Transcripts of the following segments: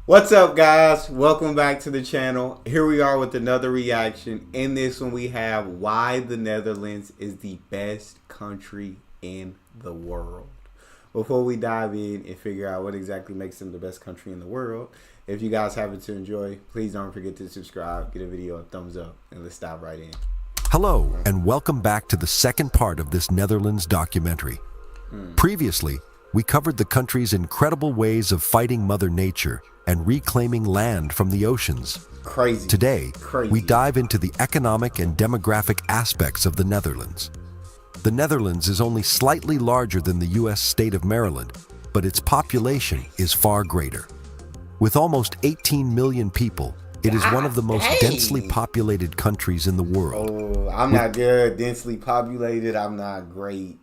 What's up, guys? Welcome back to the channel. Here we are with another reaction. In this one we have why the Netherlands is the best country in the world. Before we dive in and figure out what exactly makes them the best country in the world, if you guys have it to enjoy, please don't forget to subscribe, give a video a thumbs up, and let's dive right in. Hello, and welcome back to the second part of this Netherlands documentary. Previously, we covered the country's incredible ways of fighting Mother Nature and reclaiming land from the oceans. Crazy. Today, we dive into the economic and demographic aspects of the Netherlands. The Netherlands is only slightly larger than the U.S. state of Maryland, but its population is far greater. With almost 18 million people, it is one of the most densely populated countries in the world. Oh, I'm not good. Densely populated, I'm not great.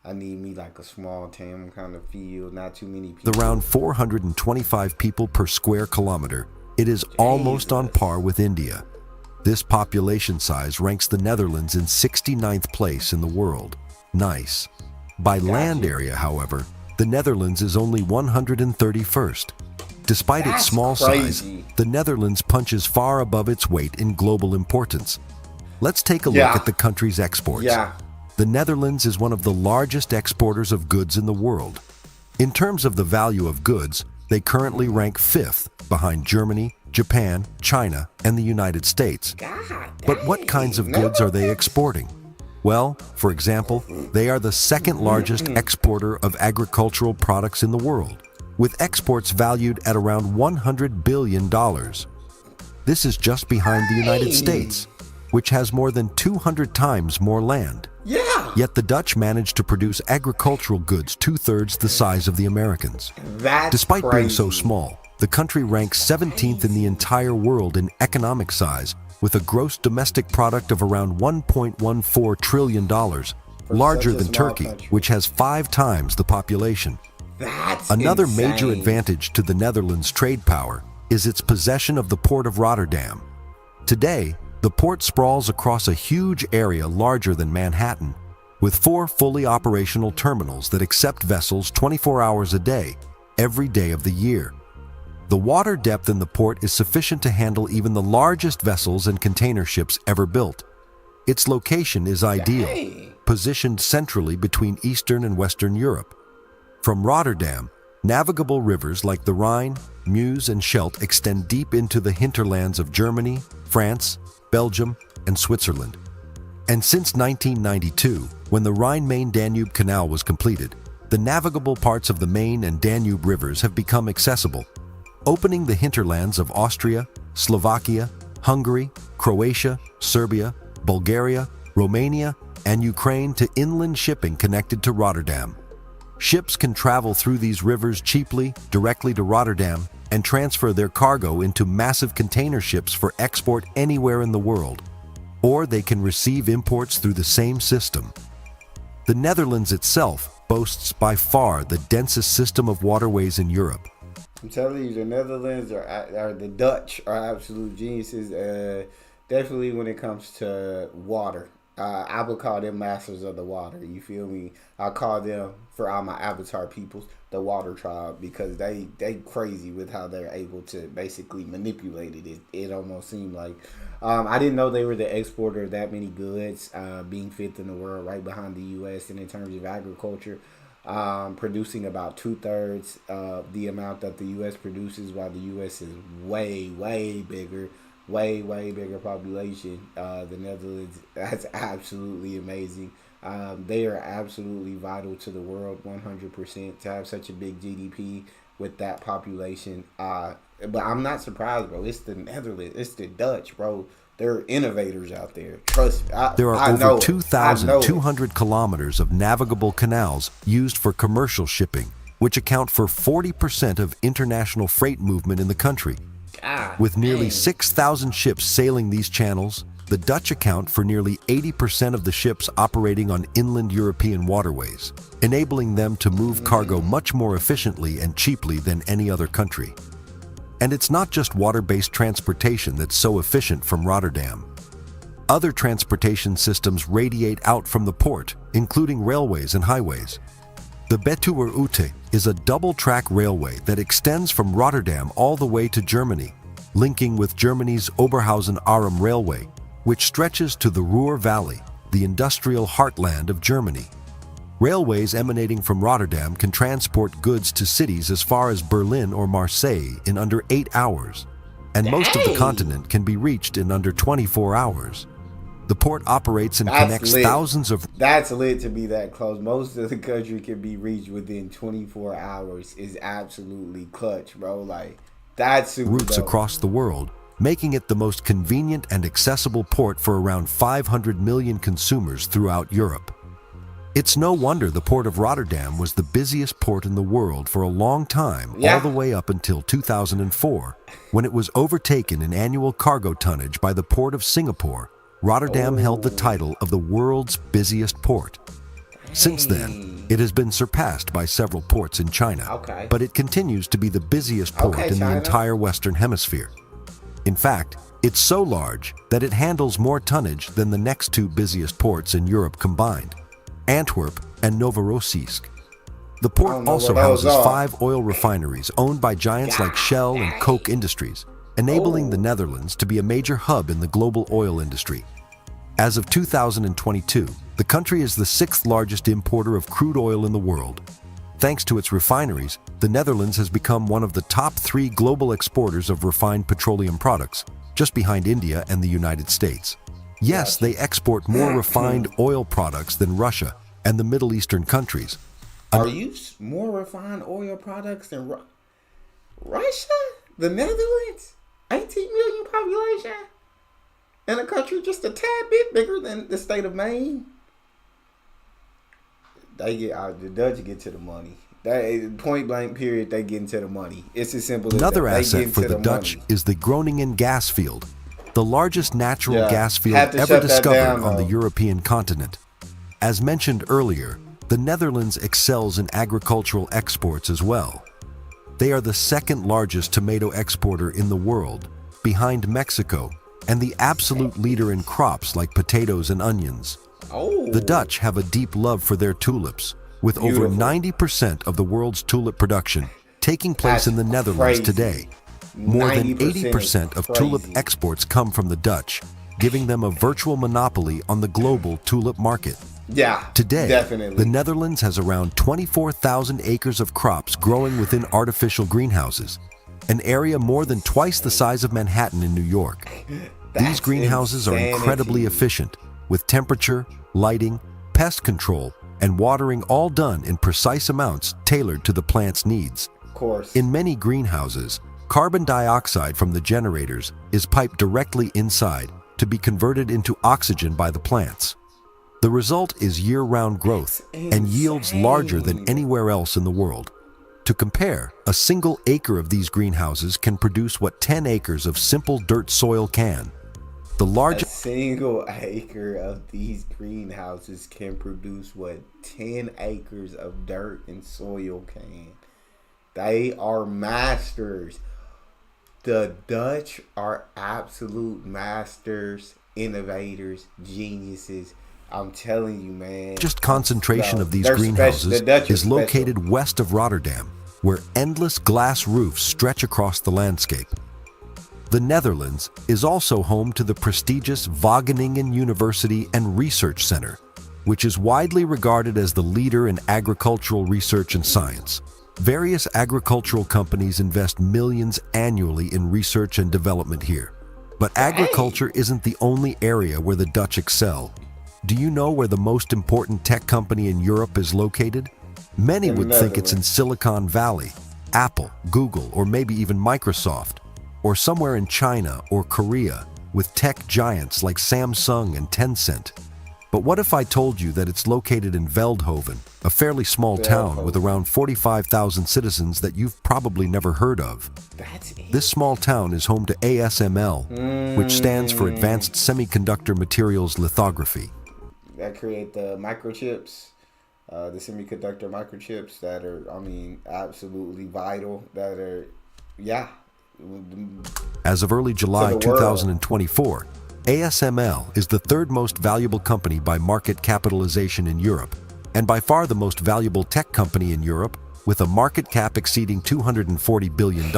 I need me like a small town kind of feel, not too many people. With around 425 people per square kilometer, it is almost on par with India. This population size ranks the Netherlands in 69th place in the world. Nice. By land area, however, the Netherlands is only 131st. Despite its small size, the Netherlands punches far above its weight in global importance. Let's take a look at the country's exports. The Netherlands is one of the largest exporters of goods in the world. In terms of the value of goods, they currently rank 5th behind Germany, Japan, China, and the United States. But what kinds of goods are they exporting? Well, for example, they are the second largest exporter of agricultural products in the world, with exports valued at around $100 billion. This is just behind the United States, which has more than 200 times more land. Yet the Dutch managed to produce agricultural goods 2/3 the size of the Americans. Despite being so small, the country ranks 17th in the entire world in economic size, with a gross domestic product of around $1.14 trillion, larger than Turkey, which has 5 times the population. Another major advantage to the Netherlands' trade power is its possession of the port of Rotterdam. Today, the port sprawls across a huge area larger than Manhattan, with 4 fully operational terminals that accept vessels 24 hours a day, every day of the year. The water depth in the port is sufficient to handle even the largest vessels and container ships ever built. Its location is ideal, positioned centrally between Eastern and Western Europe. From Rotterdam, navigable rivers like the Rhine, Meuse, and Scheldt extend deep into the hinterlands of Germany, France, Belgium, and Switzerland. And since 1992, when the Rhine-Main-Danube Canal was completed, the navigable parts of the Main and Danube rivers have become accessible, opening the hinterlands of Austria, Slovakia, Hungary, Croatia, Serbia, Bulgaria, Romania, and Ukraine to inland shipping connected to Rotterdam. Ships can travel through these rivers cheaply, directly to Rotterdam, and transfer their cargo into massive container ships for export anywhere in the world. Or they can receive imports through the same system. The Netherlands itself boasts by far the densest system of waterways in Europe. I'm telling you, the Netherlands are the Dutch are absolute geniuses. Definitely when it comes to water. I would call them masters of the water. You feel me? I call them, for all my Avatar peoples, the water tribe, because they crazy with how they're able to basically manipulate it. It almost seemed like. I didn't know they were the exporter of that many goods, being 5th in the world, right behind the U.S. And in terms of agriculture, producing about 2/3 of the amount that the U.S. produces, while the U.S. is way bigger. Way bigger population. The Netherlands, that's absolutely amazing. They are absolutely vital to the world, 100%, to have such a big GDP with that population. But I'm not surprised, bro. It's the Netherlands, it's the Dutch, bro. They're innovators out there. Trust me. There are over 2,200 kilometers of navigable canals used for commercial shipping, which account for 40% of international freight movement in the country. With nearly 6,000 ships sailing these channels, the Dutch account for nearly 80% of the ships operating on inland European waterways, enabling them to move cargo much more efficiently and cheaply than any other country. And it's not just water-based transportation that's so efficient from Rotterdam. Other transportation systems radiate out from the port, including railways and highways. The Betuwe Route is a double-track railway that extends from Rotterdam all the way to Germany, linking with Germany's Oberhausen-Arum Railway, which stretches to the Ruhr Valley, the industrial heartland of Germany. Railways emanating from Rotterdam can transport goods to cities as far as Berlin or Marseille in under 8 hours, and most of the continent can be reached in under 24 hours. The port operates and connects thousands of... That's lit to be that close. Most of the country can be reached within 24 hours is absolutely clutch, bro. Like, that's super routes dope. Across the world, making it the most convenient and accessible port for around 500 million consumers throughout Europe. It's no wonder the port of Rotterdam was the busiest port in the world for a long time, all the way up until 2004, when it was overtaken in annual cargo tonnage by the port of Singapore. Rotterdam held the title of the world's busiest port. Since then, it has been surpassed by several ports in China, but it continues to be the busiest port in the entire Western Hemisphere. In fact, it's so large that it handles more tonnage than the next two busiest ports in Europe combined, Antwerp and Novorossiysk. The port also houses 5 oil refineries owned by giants like Shell and Koch Industries, enabling the Netherlands to be a major hub in the global oil industry. As of 2022, the country is the 6th largest importer of crude oil in the world. Thanks to its refineries, the Netherlands has become one of the top 3 global exporters of refined petroleum products, just behind India and the United States. Yes, they export more refined oil products than Russia and the Middle Eastern countries. Are you more refined oil products than Russia? The Netherlands? 18 million population? In a country just a tad bit bigger than the state of Maine? They get out. The Dutch get to the money. Point blank period, they get into the money. It's as simple as another that. Asset for the Dutch is the Groningen gas field, the largest natural gas field ever discovered on the European continent. As mentioned earlier, the Netherlands excels in agricultural exports as well. They are the 2nd largest tomato exporter in the world, behind Mexico, and the absolute leader in crops like potatoes and onions. The Dutch have a deep love for their tulips, with over 90% of the world's tulip production taking place in the Netherlands today. More than 80% of tulip exports come from the Dutch, giving them a virtual monopoly on the global tulip market. Today, the Netherlands has around 24,000 acres of crops growing within artificial greenhouses, an area more than twice the size of Manhattan in New York. These greenhouses are incredibly efficient, with temperature, lighting, pest control, and watering all done in precise amounts tailored to the plant's needs. In many greenhouses, carbon dioxide from the generators is piped directly inside to be converted into oxygen by the plants. The result is year-round growth and yields larger than anywhere else in the world. To compare, a single acre of these greenhouses can produce what 10 acres of simple dirt soil can. The largest single acre of these greenhouses can produce what 10 acres of dirt and soil can. They are masters. The Dutch are absolute masters, innovators, geniuses. I'm telling you, man. Just concentration of these greenhouses is located west of Rotterdam, where endless glass roofs stretch across the landscape. The Netherlands is also home to the prestigious Wageningen University and Research Center, which is widely regarded as the leader in agricultural research and science. Various agricultural companies invest millions annually in research and development here. But agriculture isn't the only area where the Dutch excel. Do you know where the most important tech company in Europe is located? Many would think it's in Silicon Valley, Apple, Google, or maybe even Microsoft, or somewhere in China or Korea with tech giants like Samsung and Tencent. But what if I told you that it's located in Veldhoven, a fairly small town with around 45,000 citizens that you've probably never heard of? This small town is home to ASML, which stands for Advanced Semiconductor Materials Lithography. That create the microchips, the semiconductor microchips that are, absolutely vital, that are, As of early July 2024, ASML is the 3rd most valuable company by market capitalization in Europe, and by far the most valuable tech company in Europe, with a market cap exceeding $240 billion.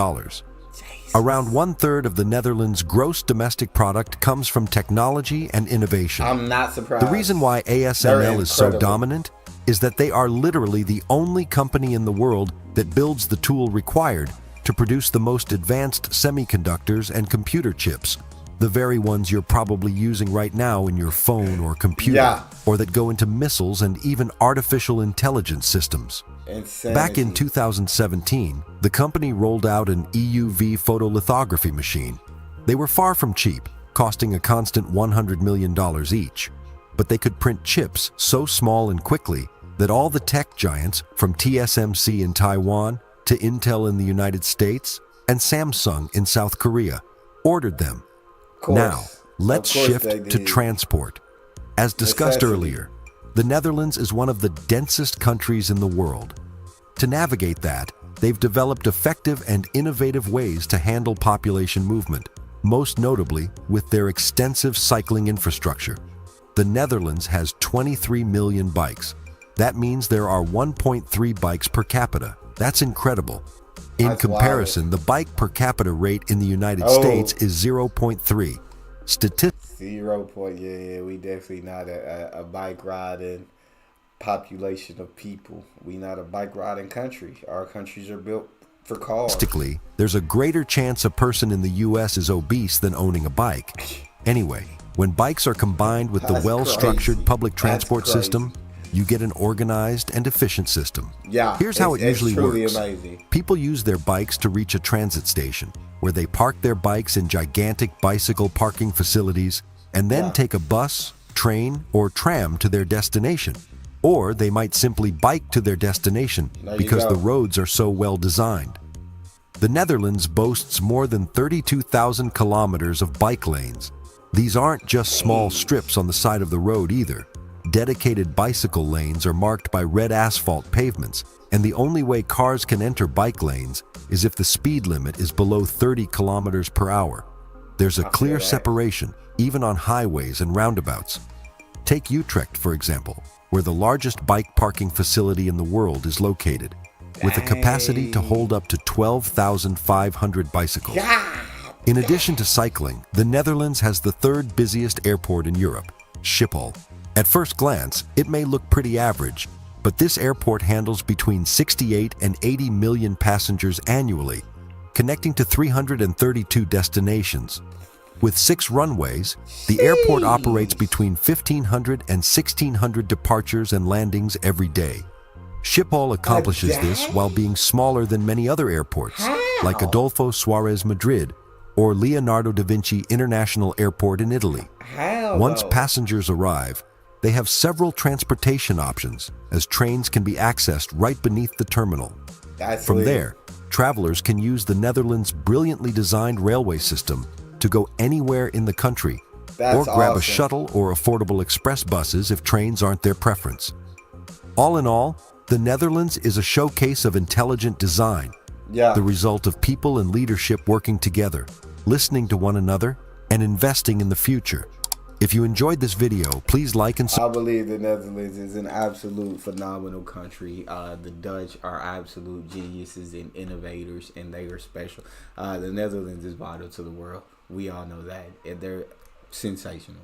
Around 1/3 of the Netherlands' gross domestic product comes from technology and innovation. I'm not surprised. The reason why ASML is so dominant is that they are literally the only company in the world that builds the tool required to produce the most advanced semiconductors and computer chips, the very ones you're probably using right now in your phone or computer, or that go into missiles and even artificial intelligence systems. Insanity. Back in 2017, the company rolled out an EUV photolithography machine. They were far from cheap, costing a constant $100 million each, but they could print chips so small and quickly that all the tech giants, from TSMC in Taiwan to Intel in the United States and Samsung in South Korea, ordered them. Now, let's shift to transport. As discussed earlier, the Netherlands is one of the densest countries in the world. To navigate that, they've developed effective and innovative ways to handle population movement, most notably with their extensive cycling infrastructure. The Netherlands has 23 million bikes. That means there are 1.3 bikes per capita. That's incredible. In comparison, the bike per capita rate in the United States is 0.3. Yeah, we definitely not a bike riding population of people. We not a bike riding country. Our countries are built for cars. Statistically, there's a greater chance a person in the U.S. is obese than owning a bike. Anyway, when bikes are combined with the well-structured public transport system, you get an organized and efficient system. Yeah, here's how it usually works. Amazing. People use their bikes to reach a transit station, where they park their bikes in gigantic bicycle parking facilities and then take a bus, train, or tram to their destination. Or they might simply bike to their destination because the roads are so well designed. The Netherlands boasts more than 32,000 kilometers of bike lanes. These aren't just small strips on the side of the road either. Dedicated bicycle lanes are marked by red asphalt pavements, and the only way cars can enter bike lanes is if the speed limit is below 30 kilometers per hour. There's a clear separation, even on highways and roundabouts. Take Utrecht, for example, where the largest bike parking facility in the world is located, with a capacity to hold up to 12,500 bicycles. In addition to cycling, the Netherlands has the third busiest airport in Europe, Schiphol. At first glance, it may look pretty average, but this airport handles between 68 and 80 million passengers annually, connecting to 332 destinations. With 6 runways, the airport operates between 1,500 and 1,600 departures and landings every day. Schiphol accomplishes this while being smaller than many other airports, like Adolfo Suarez Madrid or Leonardo da Vinci International Airport in Italy. Once passengers arrive, they have several transportation options, as trains can be accessed right beneath the terminal. From there, travelers can use the Netherlands' brilliantly designed railway system to go anywhere in the country, or grab a shuttle or affordable express buses if trains aren't their preference. All in all, the Netherlands is a showcase of intelligent design, the result of people and leadership working together, listening to one another, and investing in the future. If you enjoyed this video, please like and subscribe. I believe the Netherlands is an absolute phenomenal country. The Dutch are absolute geniuses and innovators, and they are special. The Netherlands is vital to the world. We all know that, and they're sensational.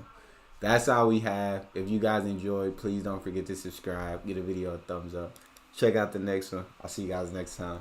That's all we have. If you guys enjoyed, please don't forget to subscribe. Give the video a thumbs up. Check out the next one. I'll see you guys next time.